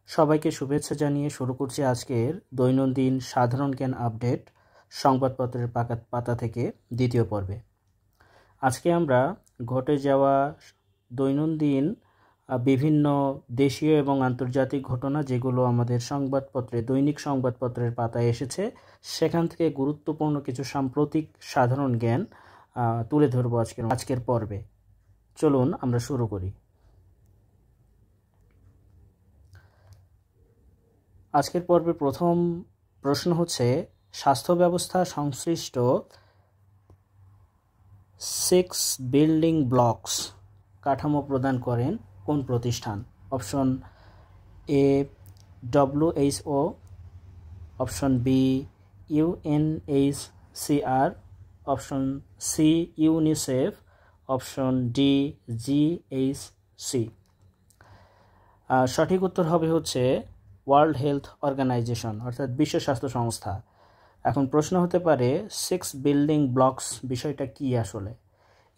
সবাইকে শুভেচ্ছা জানিয়ে শুরু করছি আজকের দৈনন্দিন সাধারণ জ্ঞান আপডেট সংবাদপত্রের পাতা থেকে দ্বিতীয় পর্বে। আজকে আমরা ঘটে যাওয়া দৈনন্দিন বিভিন্ন দেশীয় এবং আন্তর্জাতিক ঘটনা যেগুলো আমাদের দৈনিক সংবাদপত্রের পাতায় এসেছে সেখান থেকে গুরুত্বপূর্ণ কিছু সাম্প্রতিক সাধারণ জ্ঞান তুলে ধরবো আজকের পর্বে। চলুন আমরা শুরু করি। আজকের পর্বে প্রথম প্রশ্ন হচ্ছে, স্বাস্থ্য ব্যবস্থা সংশ্লিষ্ট 6 বিল্ডিং ব্লকস কাঠামো প্রদান করেন কোন প্রতিষ্ঠান? Option A WHO, option B UNHCR, option C UNICEF, option D GHC। সঠিক উত্তর হবে হচ্ছে ওয়ার্ল্ড হেলথ অর্গানাইজেশন অর্থাৎ বিশ্ব স্বাস্থ্য সংস্থা। এখন প্রশ্ন হতে পারে 6 বিল্ডিং ব্লকস বিষয়টা কি আসলে?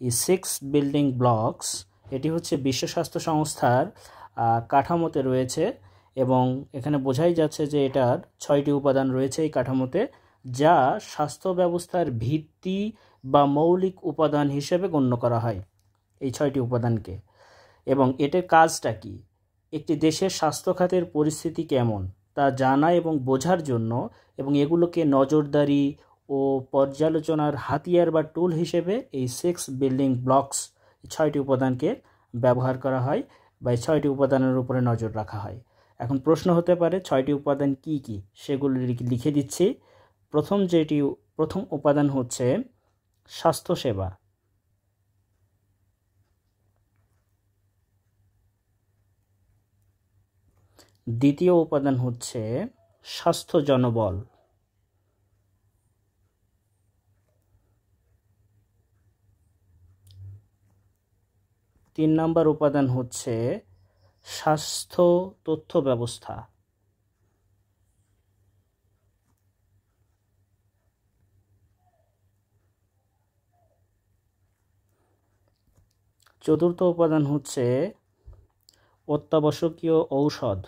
এই 6 বিল্ডিং ব্লকস এটি হচ্ছে বিশ্ব স্বাস্থ্য সংস্থার কাঠামোতে রয়েছে এবং এখানে বোঝাই যাচ্ছে যে এটার 6টি উপাদান রয়েছে এই কাঠামোতে, যা স্বাস্থ্য ব্যবস্থার ভিত্তি বা মৌলিক উপাদান হিসেবে গণ্য করা হয় এই 6টি উপাদানকে। এবং এটার কাজটা কি? একটি দেশের স্বাস্থ্য খাতের পরিস্থিতি কেমন তা জানা এবং বোঝার জন্য এবং এগুলোকে নজরদারি ও পর্যালোচনার হাতিয়ার বা টুল হিসেবে এই 6 বিল্ডিং ব্লকস 6টি উপাদানকে ব্যবহার করা হয় বা এই 6টি উপাদানের উপরে নজর রাখা হয়। এখন প্রশ্ন হতে পারে 6টি উপাদান কি কি, সেগুলো লিখে দিচ্ছি। প্রথম উপাদান হচ্ছে স্বাস্থ্যসেবা, দ্বিতীয় উপাদান হচ্ছে স্বাস্থ্য জনবল, তিন নম্বর উপাদান হচ্ছে স্বাস্থ্য তথ্য ব্যবস্থা, চতুর্থ উপাদান হচ্ছে অত্যাবশ্যকীয় ঔষধ,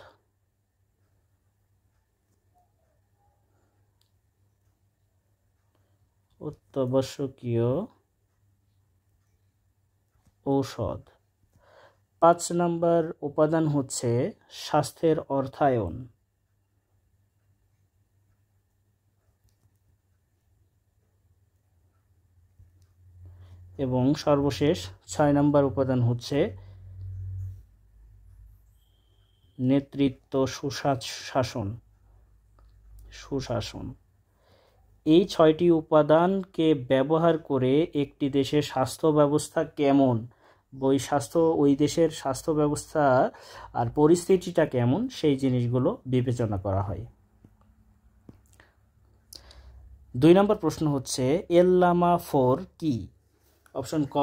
পাঁচ নম্বর উপাদান হচ্ছে স্বাস্থ্যের অর্থায়ন, এবং সর্বশেষ 6 নম্বর উপাদান হচ্ছে নেতৃত্ব সুশাসন। এই 6টি উপাদানকে ব্যবহার করে একটি দেশের স্বাস্থ্য ব্যবস্থা কেমন, ওই দেশের স্বাস্থ্য ব্যবস্থা আর পরিস্থিতিটা কেমন সেই জিনিসগুলো বিবেচনা করা হয়। 2 নম্বর প্রশ্ন হচ্ছে এল-লামা 4 কি? অপশন ক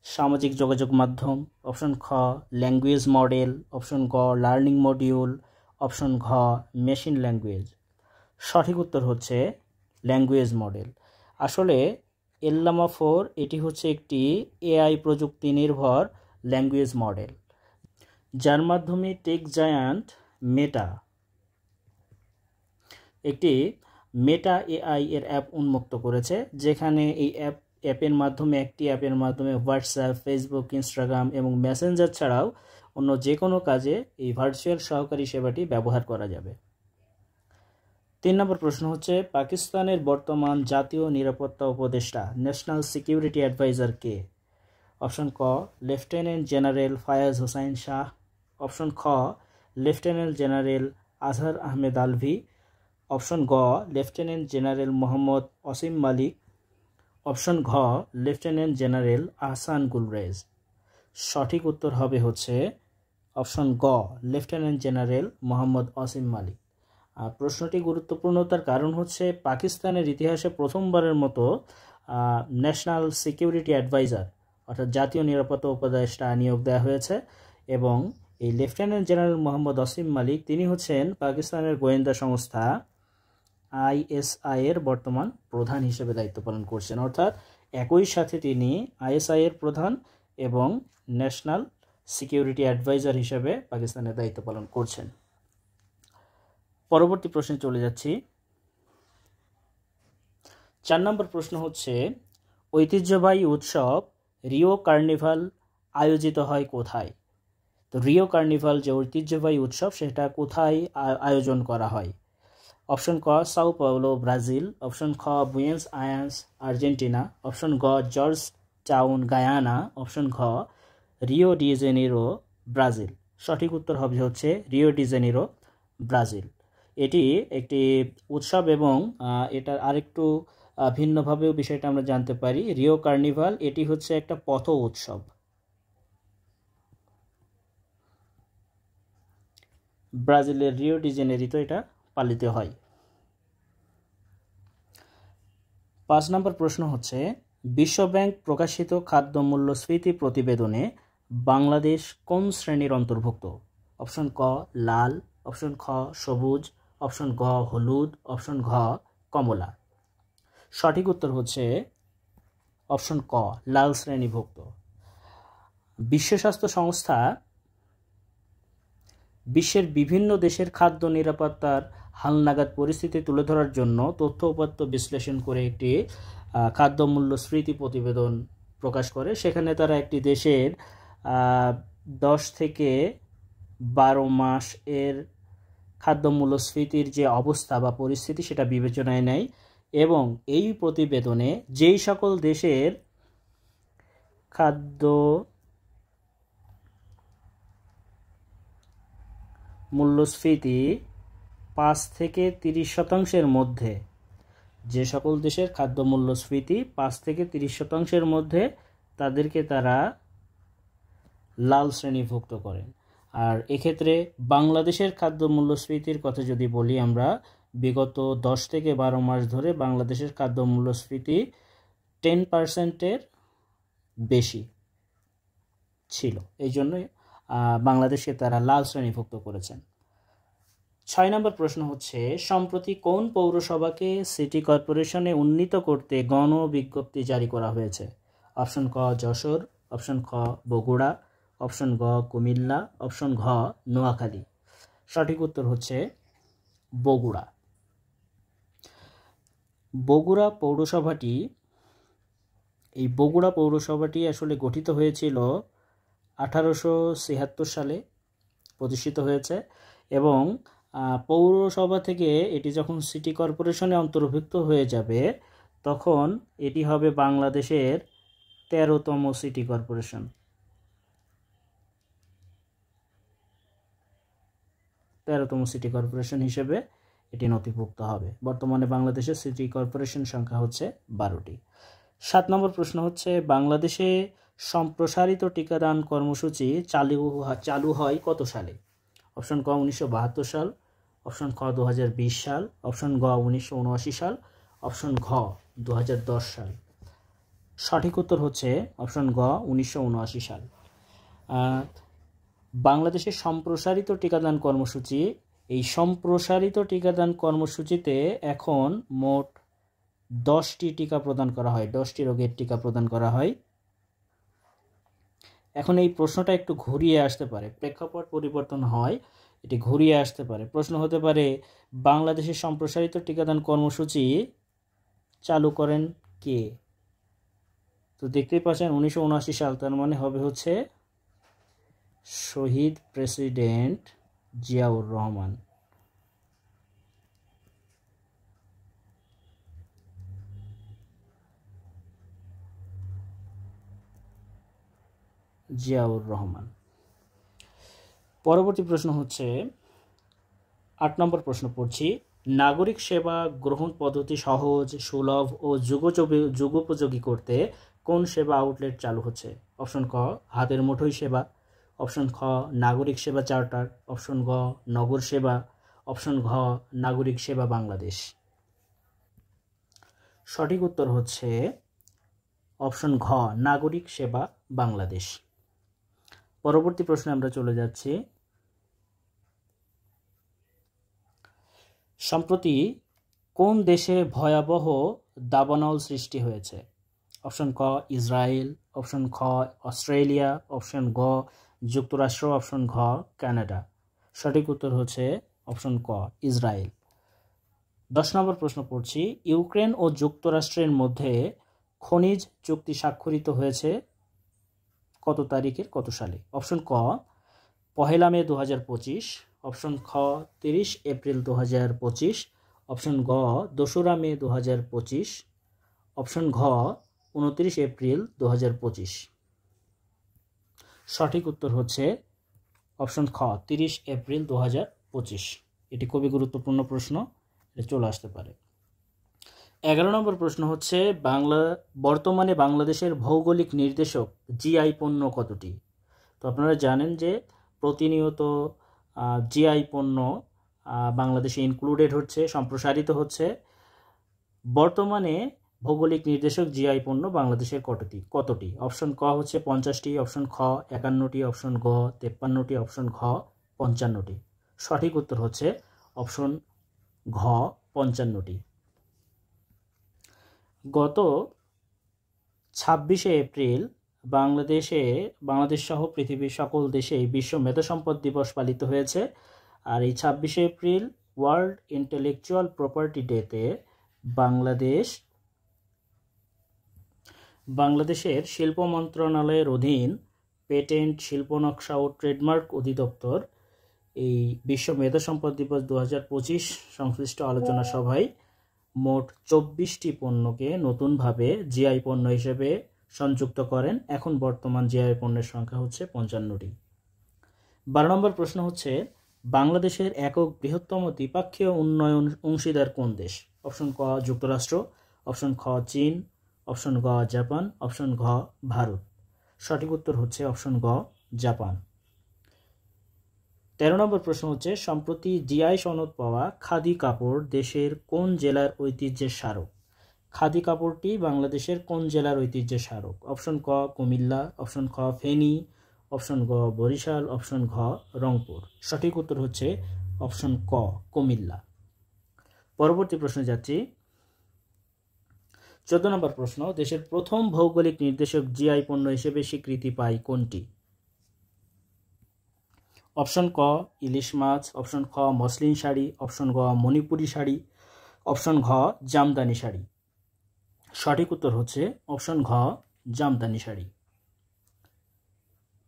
সামাজিক যোগাযোগ মাধ্যম, অপশন খ ল্যাঙ্গুয়েজ মডেল, অপশন গ লার্নিং মডিউল, অপশন ঘ মেশিন ল্যাঙ্গুয়েজ। সঠিক উত্তর হচ্ছে ল্যাঙ্গুয়েজ মডেল। আসলে এল-লামা 4 এটি হচ্ছে একটি AI প্রযুক্তি নির্ভর ল্যাঙ্গুয়েজ মডেল, যার মাধ্যমে টেক জায়ান্ট মেটা একটি মেটা AI এর অ্যাপ উন্মুক্ত করেছে, যেখানে এই অ্যাপের মাধ্যমে হোয়াটসঅ্যাপ, ফেসবুক, ইনস্টাগ্রাম এবং মেসেঞ্জার ছাড়াও অন্য যে কোনো কাজে এই ভার্চুয়াল সহকারী সেবাটি ব্যবহার করা যাবে। 3 নম্বর প্রশ্ন হচ্ছে পাকিস্তানের বর্তমান জাতীয় নিরাপত্তা উপদেষ্টা ন্যাশনাল সিকিউরিটি অ্যাডভাইজার কে? অপশন ক lieutenant general Fayaz Hossain Shah, option খ লেফটেন্যান্ট জেনারেল আজহার আহমেদ আলভি, অপশন গ লেফটেন্যান্ট জেনারেল মোহাম্মদ অসীম মালিক, অপশন ঘ লেফটেন্যান্ট জেনারেল আহসান গুলরেজ। সঠিক উত্তর হবে হচ্ছে অপশন গ লেফটেন্যান্ট জেনারেল মোহাম্মদ অসীম মালিক। প্রশ্নটি গুরুত্বপূর্ণতার কারণ হচ্ছে পাকিস্তানের ইতিহাসে প্রথমবারের মতো ন্যাশনাল সিকিউরিটি অ্যাডভাইজার অর্থাৎ জাতীয় নিরাপত্তা উপদেষ্টা নিয়োগ দেওয়া হয়েছে এবং এই লেফটেন্যান্ট জেনারেল মোহাম্মদ অসীম মালিক তিনি হচ্ছেন পাকিস্তানের গোয়েন্দা সংস্থা ISI এর বর্তমান প্রধান হিসেবে দায়িত্ব পালন করছেন, অর্থাৎ একই সাথে তিনি ISI এর প্রধান এবং ন্যাশনাল সিকিউরিটি অ্যাডভাইজার হিসেবে পাকিস্তানের দায়িত্ব পালন করছেন। পরবর্তী প্রশ্নে চলে যাচ্ছি। 4 নম্বর প্রশ্ন হচ্ছে, ঐতিহ্যবাহী উৎসব রিও কার্নিভাল আয়োজিত হয় কোথায়? তো রিও কার্নিভাল যে ঐতিহ্যবাহী উৎসব সেটা কোথায় আয়োজন করা হয়? অপশন ক সাও পাওলো ব্রাজিল, অপশন খ বুয়েন্স আয়ার্স আর্জেন্টিনা, অপশন গ জর্জ টাউন গায়ানা, অপশন ঘ রিও ডি জেনিরো ব্রাজিল। সঠিক উত্তর হবে হচ্ছে রিও ডি জেনিরো ব্রাজিল। এটি একটি উৎসব এবং এটার আরেকটু ভিন্নভাবেও বিষয়টা আমরা জানতে পারি। রিও কার্নিভাল এটি হচ্ছে একটা পথ উৎসব। ব্রাজিলের রিও ডি জেনেরিতো এটা পালিত হয়। 5 নম্বর প্রশ্ন হচ্ছে, বিশ্বব্যাংক প্রকাশিত খাদ্য মূল্যস্ফীতি প্রতিবেদনে বাংলাদেশ কোন শ্রেণীর অন্তর্ভুক্ত? অপশন ক লাল, অপশন খ সবুজ, অপশন ঘ হলুদ, অপশন ঘ কমলা। সঠিক উত্তর হচ্ছে অপশন ক লাল শ্রেণীভুক্ত। বিশ্ব স্বাস্থ্য সংস্থা বিশ্বের বিভিন্ন দেশের খাদ্য নিরাপত্তার হালনাগাদ পরিস্থিতি তুলে ধরার জন্য তথ্য উপাত্ত বিশ্লেষণ করে একটি খাদ্য মূল্যস্ফীতি প্রতিবেদন প্রকাশ করে। সেখানে তারা একটি দেশের 10 থেকে 12 মাস এর খাদ্য মূল্যস্ফীতির যে অবস্থা বা পরিস্থিতি সেটা বিবেচনায় নেয় এবং এই প্রতিবেদনে যেই সকল দেশের খাদ্য মূল্যস্ফীতি 5 থেকে 30% মধ্যে, যে সকল দেশের খাদ্য মূল্যস্ফীতি 5 থেকে 30% মধ্যে, তাদেরকে তারা লাল শ্রেণীভুক্ত করেন। আর এক্ষেত্রে বাংলাদেশের খাদ্য মূল্যস্ফীতির কথা যদি বলি, আমরা বিগত 10 থেকে 12 মাস ধরে বাংলাদেশের খাদ্য মূল্যস্ফীতি 10%-এর বেশি ছিল, এই জন্যই বাংলাদেশকে তারা লাল শ্রেণীভুক্ত করেছেন। 6 নম্বর প্রশ্ন হচ্ছে, সম্প্রতি কোন পৌরসভাকে সিটি কর্পোরেশনে উন্নীত করতে গণ বিজ্ঞপ্তি জারি করা হয়েছে? অপশন ক যশোর, অপশন খ বগুড়া, অপশন গ কুমিল্লা, অপশন ঘ নোয়াখালী। সঠিক উত্তর হচ্ছে বগুড়া। বগুড়া পৌরসভাটি আসলে গঠিত হয়েছিল 1876 সালে প্রতিষ্ঠিত হয়েছে এবং পৌরসভা থেকে এটি যখন সিটি কর্পোরেশনে অন্তর্ভুক্ত হয়ে যাবে তখন এটি হবে বাংলাদেশের 13তম সিটি কর্পোরেশন। 13তম সিটি কর্পোরেশন হিসেবে এটি নথিভুক্ত হবে। বর্তমানে বাংলাদেশের সিটি কর্পোরেশন সংখ্যা হচ্ছে 12টি। 7 নম্বর প্রশ্ন হচ্ছে, বাংলাদেশে সম্প্রসারিত টিকাদান কর্মসূচি চালু হয় কত সালে? অপশন ক 1972 সাল, অপশন খ 2020 সাল, অপশন গ 1979 সাল, অপশন ঘ 2010 সাল। সঠিক উত্তর হচ্ছে অপশন গ 1979 সাল। বাংলাদেশের সম্প্রসারিত টিকাদান কর্মসূচি, এই সম্প্রসারিত টিকাদান কর্মসূচিতে এখন মোট 10টি টিকা প্রদান করা হয়, 10টি রোগের টিকা প্রদান করা হয়। এখন এই প্রশ্নটা একটু ঘুরিয়ে আসতে পারে, প্রেক্ষাপট পরিবর্তন হয়, এটি ঘুরিয়ে আসতে পারে। প্রশ্ন হতে পারে, বাংলাদেশের সম্প্রসারিত টিকাদান কর্মসূচি চালু করেন কে? তো দেখতেই পাচ্ছেন 1979 সাল, তার মানে হবে হচ্ছে শহীদ প্রেসিডেন্ট জিয়াউর রহমান। জিয়াউর রহমান। পরবর্তী প্রশ্ন হচ্ছে 8 নম্বর প্রশ্ন পড়ছি, নাগরিক সেবা গ্রহণ পদ্ধতি সহজ, সুলভ ও যুগোপযোগী করতে কোন সেবা আউটলেট চালু হচ্ছে? অপশন ক হাতের মুঠোয় সেবা, অপশন খ নাগরিক সেবা চার্টার, অপশন গ নগর সেবা, অপশন ঘ নাগরিক সেবা বাংলাদেশ। সঠিক উত্তর হচ্ছে অপশন ঘ নাগরিক সেবা বাংলাদেশ। পরবর্তী প্রশ্নে আমরা চলে যাচ্ছি। সম্প্রতি কোন দেশে ভয়াবহ দাবানল সৃষ্টি হয়েছে? অপশন ক ইসরায়েল, অপশন খ অস্ট্রেলিয়া, অপশন গ যুক্তরাষ্ট্র, অপশন ঘ কানাডা। সঠিক উত্তর হচ্ছে অপশন ক ইসরায়েল। 10 নম্বর প্রশ্ন পড়ছি, ইউক্রেন ও যুক্তরাষ্ট্রের মধ্যে খনিজ চুক্তি স্বাক্ষরিত হয়েছে কত তারিখের কত সালে? অপশন ক 1 মে 2025, অপশন খ 30 এপ্রিল 2025, অপশন গ 2 মে 2025, অপশন ঘ 29 এপ্রিল 2025। সঠিক উত্তর হচ্ছে অপশন খ 30 এপ্রিল 2025। এটি খুবই গুরুত্বপূর্ণ প্রশ্ন, এটা চলে আসতে পারে। 11 নম্বর প্রশ্ন হচ্ছে, বর্তমানে বাংলাদেশের ভৌগোলিক নির্দেশক জিআই পণ্য কতটি? তো আপনারা জানেন যে প্রতিনিয়ত জিআই পণ্য বাংলাদেশে ইনক্লুডেড হচ্ছে, সম্প্রসারিত হচ্ছে। বর্তমানে ভৌগোলিক নির্দেশক জিআই পণ্য বাংলাদেশের কতটি? অপশন ক হচ্ছে 50টি, অপশন খ 51টি, অপশন গ 53টি, অপশন ঘ 55টি। সঠিক উত্তর হচ্ছে অপশন ঘ 55টি। গত 26 এপ্রিল বাংলাদেশ সহ পৃথিবীর সকল দেশেই বিশ্ব মেধাসম্পদ দিবস পালিত হয়েছে। আর এই 26 এপ্রিল ওয়ার্ল্ড ইন্টেলেকচুয়াল প্রপার্টি ডেতে বাংলাদেশের শিল্প মন্ত্রণালয়ের অধীন পেটেন্ট, শিল্প নকশা ও ট্রেডমার্ক অধিদপ্তর এই বিশ্ব মেধাসম্পদ দিবস 2025 সংশ্লিষ্ট আলোচনা সভায় মোট 24টি পণ্যকে নতুনভাবে জিআই পণ্য হিসেবে সংযুক্ত করেন। এখন বর্তমান জিআই পণ্যের সংখ্যা হচ্ছে 55টি। 12 নম্বর প্রশ্ন হচ্ছে, বাংলাদেশের একক বৃহত্তম দ্বিপাক্ষীয় উন্নয়ন অংশীদার কোন দেশ? অপশন ক যুক্তরাষ্ট্র, অপশন খ চীন, অপশন গ জাপান, অপশন ঘ ভারত। সঠিক উত্তর হচ্ছে অপশন গ জাপান। 13 নম্বর প্রশ্ন হচ্ছে, সম্প্রতি জিআই সনদ পাওয়া খাদি কাপড় দেশের কোন জেলার ঐতিহ্যের স্মারক? খাদি কাপড়টি বাংলাদেশের কোন জেলার ঐতিহ্যের স্মারক? অপশন ক কুমিল্লা, অপশন খ ফেনী, অপশন গ বরিশাল, অপশন ঘ রংপুর। সঠিক উত্তর হচ্ছে অপশন ক কুমিল্লা। পরবর্তী প্রশ্নে যাচ্ছি। 14 নম্বর প্রশ্ন, দেশের প্রথম ভৌগোলিক নির্দেশক জিআই পণ্য হিসেবে স্বীকৃতি পায় কোনটি? অপশন ক ইলিশ মাছ, অপশন খ মসলিন শাড়ি, অপশন গ মণিপুরি শাড়ি, অপশন ঘ জামদানি শাড়ি। সঠিক উত্তর হচ্ছে অপশন ঘ জামদানি শাড়ি।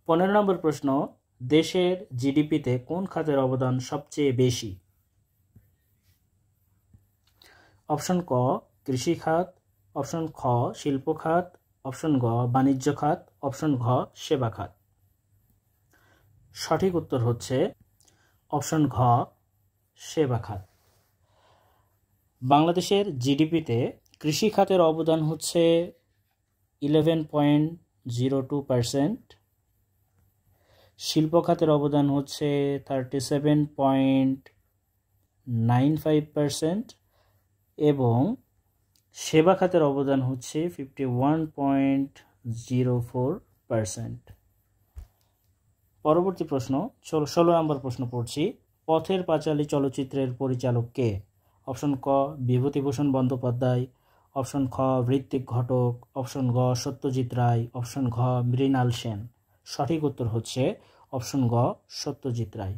15 নম্বর প্রশ্ন, দেশের জিডিপিতে কোন খাতের অবদান সবচেয়ে বেশি? অপশন ক কৃষি খাত, অপশন খ শিল্প খাত, অপশন গ বাণিজ্য খাত, অপশন ঘ সেবা খাত। সঠিক উত্তর হচ্ছে অপশন ঘ সেবা খাত। বাংলাদেশের জিডিপিতে কৃষি খাতের অবদান হচ্ছে 11.02%, শিল্প খাতের অবদান হচ্ছে 37.95% এবং সেবা খাতের অবদান হচ্ছে 51.04%। পরবর্তী প্রশ্ন 16 নম্বর প্রশ্ন পড়ছি, পথের পাঁচালী চলচ্চিত্রের পরিচালক কে? অপশন ক বিভূতিভূষণ বন্দ্যোপাধ্যায়, অপশন খ ঋত্বিক ঘটক, অপশন গ সত্যজিৎ রায়, অপশন ঘ মৃণাল সেন। সঠিক উত্তর হচ্ছে অপশন গ সত্যজিৎ রায়।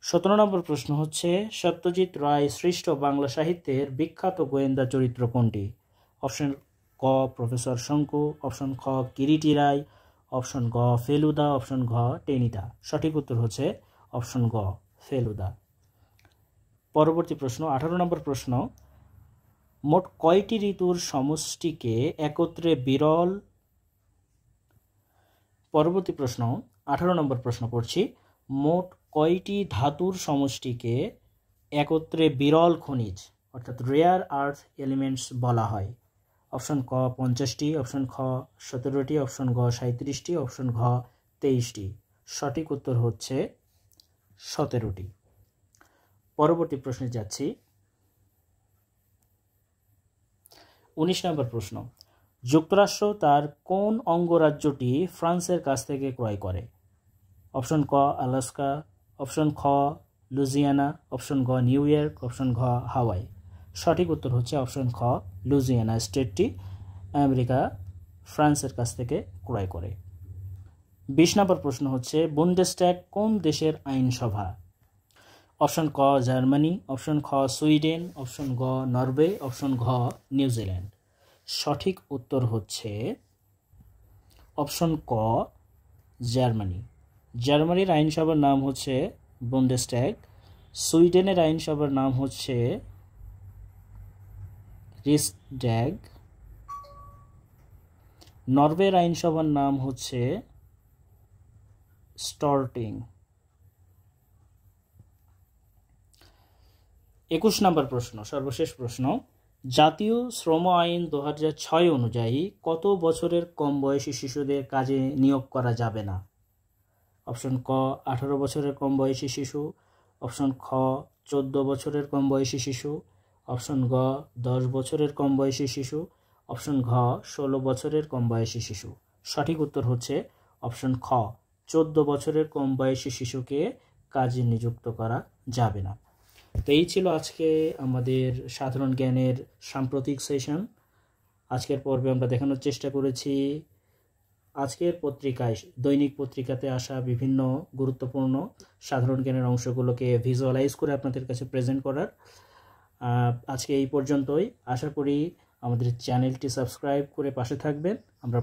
17 নম্বর প্রশ্ন হচ্ছে, সত্যজিৎ রায় সৃষ্ট বাংলা সাহিত্যের বিখ্যাত গোয়েন্দা চরিত্র কোনটি? অপশন ক প্রফেসর শঙ্কু, অপশন খ কিরিটি রায়, অপশন গ ফেলুদা, অপশন ঘ টেনিদা। সঠিক উত্তর হচ্ছে অপশন গ ফেলুদা। পরবর্তী প্রশ্ন 18 নম্বর প্রশ্ন, মোট কয়টি ঋতুর সমষ্টিকে একত্রে বিরল? পরবর্তী প্রশ্ন 18 নম্বর প্রশ্ন পড়ছি, মোট কয়টি ধাতুর সমষ্টিকে একত্রে বিরল খনিজ অর্থাৎ রেয়ার আর্থ এলিমেন্টস বলা হয়? অপশন ক 50টি, অপশন খ 17টি, অপশন গ 37টি, অপশন ঘ 23টি। সঠিক উত্তর হচ্ছে 17টি। পরবর্তী প্রশ্নে যাচ্ছি। 19 নম্বর প্রশ্ন, যুক্তরাষ্ট্র তার কোন অঙ্গরাজ্যটি ফ্রান্সের কাছ থেকে ক্রয় করে? অপশন ক আলাস্কা, অপশন খ লুজিয়ানা, অপশন গ নিউ ইয়র্ক, অপশন ঘ হাওয়াই। সঠিক উত্তর হচ্ছে অপশন খ লুজিয়ানা স্টেটটি আমেরিকা ফ্রান্সের কাছ থেকে ক্রয় করে। 20 নম্বর প্রশ্ন হচ্ছে, বুন্ডেসট্যাগ কোন দেশের আইনসভা? অপশন ক জার্মানি, অপশন খ সুইডেন, অপশন গ নরওয়ে, অপশন ঘ নিউজিল্যান্ড। সঠিক উত্তর হচ্ছে অপশন ক জার্মানি। জার্মানির আইনসভার নাম হচ্ছে বুন্ডেসট্যাগ। সুইডেনের আইনসভার নাম হচ্ছে রিক্সড্যাগ। নরওয়ের আইনসভার নাম হচ্ছে স্টর্টিং। 21 নম্বর প্রশ্ন, সর্বশেষ প্রশ্ন। জাতীয় শ্রম আইন 2006 অনুযায়ী কত বছরের কম বয়সী শিশুদের কাজে নিয়োগ করা যাবে না? অপশন ক 18 বছরের কম বয়সী শিশু, অপশন খ 14 বছরের কম বয়সী শিশু, অপশন গ 10 বছরের কম বয়সী শিশু, অপশন ঘ 16 বছরের কম বয়সী শিশু। সঠিক উত্তর হচ্ছে অপশন খ 14 বছরের কম বয়সী শিশুকে কাজে নিযুক্ত করা যাবে না। তো এই ছিল আজকে আমাদের সাধারণ জ্ঞানের সাম্প্রতিক সেশন। আজকের পর্বে আমরা দেখানোর চেষ্টা করেছি আজকের পত্রিকায়, দৈনিক পত্রিকাতে আসা বিভিন্ন গুরুত্বপূর্ণ সাধারণ জ্ঞানের অংশগুলোকে ভিজুয়ালাইজ করে আপনাদের কাছে প্রেজেন্ট করার। আজকে এই পর্যন্তই। আশা করি আমাদের চ্যানেলটি সাবস্ক্রাইব করে পাশে থাকবেন। আমরা